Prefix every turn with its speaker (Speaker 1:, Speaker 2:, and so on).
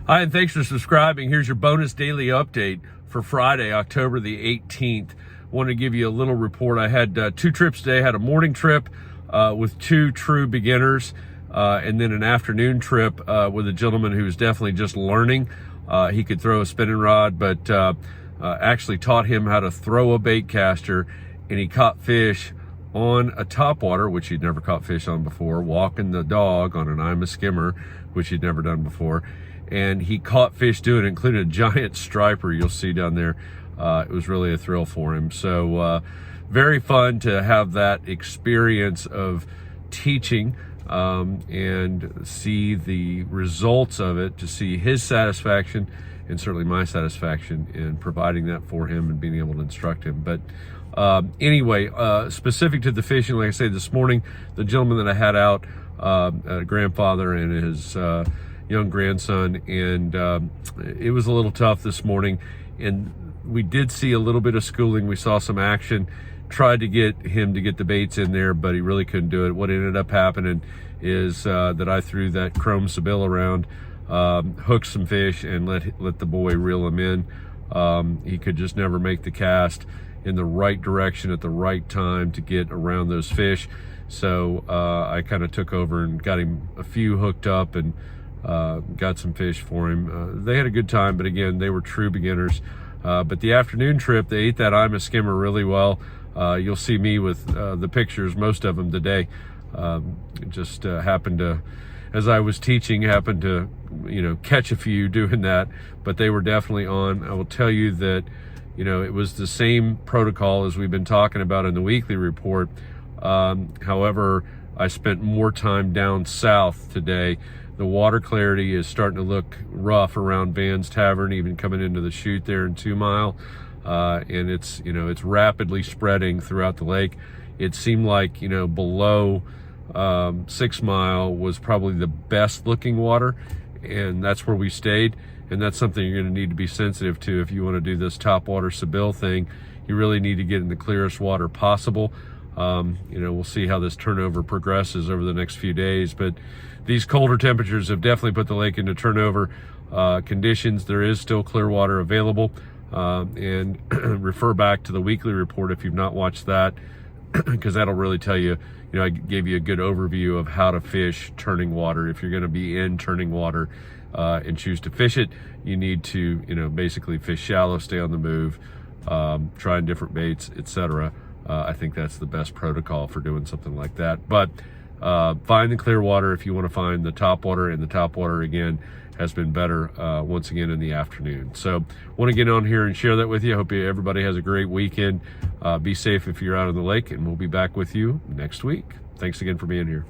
Speaker 1: Hi, and thanks for subscribing. Here's your bonus daily update for Friday, October the 18th. Want to give you a little report. I had 2 trips today. I had a morning trip with 2 true beginners, and then an afternoon trip with a gentleman who was definitely just learning. He could throw a spinning rod, but actually taught him how to throw a bait caster, and he caught fish on a topwater, which he'd never caught fish on before, walking the dog on an IMA skimmer, which he'd never done before. And he caught fish doing it, including a giant striper you'll see down there. It was really a thrill for him. So very fun to have that experience of teaching and see the results of it, to see his satisfaction and certainly my satisfaction in providing that for him and being able to instruct him. But anyway, specific to the fishing, like I say, this morning, the gentleman that I had out, a grandfather and his young grandson, and it was a little tough this morning, and we did see a little bit of schooling. We saw some action, tried to get him to get the baits in there, but he really couldn't do it. What ended up happening is that I threw that chrome Seville around, hooked some fish, and let the boy reel him in. He could just never make the cast in the right direction at the right time to get around those fish. So I kind of took over and got him a few hooked up and got some fish for him. They had a good time, but again, they were true beginners. But the afternoon trip, they ate that IMA skimmer really well. You'll see me with the pictures, most of them today. Just happened to, as I was teaching, happened to, catch a few doing that, but they were definitely on. I will tell you that, it was the same protocol as we've been talking about in the weekly report. However, I spent more time down south today. The water clarity is starting to look rough around Van's Tavern, even coming into the chute there in 2 Mile. And it's, it's rapidly spreading throughout the lake. It seemed like, below 6 Mile was probably the best looking water, and that's where we stayed. And that's something you're going to need to be sensitive to if you want to do this topwater Seville thing. You really need to get in the clearest water possible. We'll see how this turnover progresses over the next few days, but these colder temperatures have definitely put the lake into turnover conditions. There is still clear water available, and refer back to the weekly report if you've not watched that, because that'll really tell you, I gave you a good overview of how to fish turning water. If you're going to be in turning water and choose to fish it, you need to, basically fish shallow, stay on the move, trying different baits, etc. I think that's the best protocol for doing something like that. But find the clear water if you want to find the top water, and the top water again has been better once again in the afternoon. So want to get on here and share that with you. I hope everybody has a great weekend. Be safe if you're out on the lake, and we'll be back with you next week. Thanks again for being here.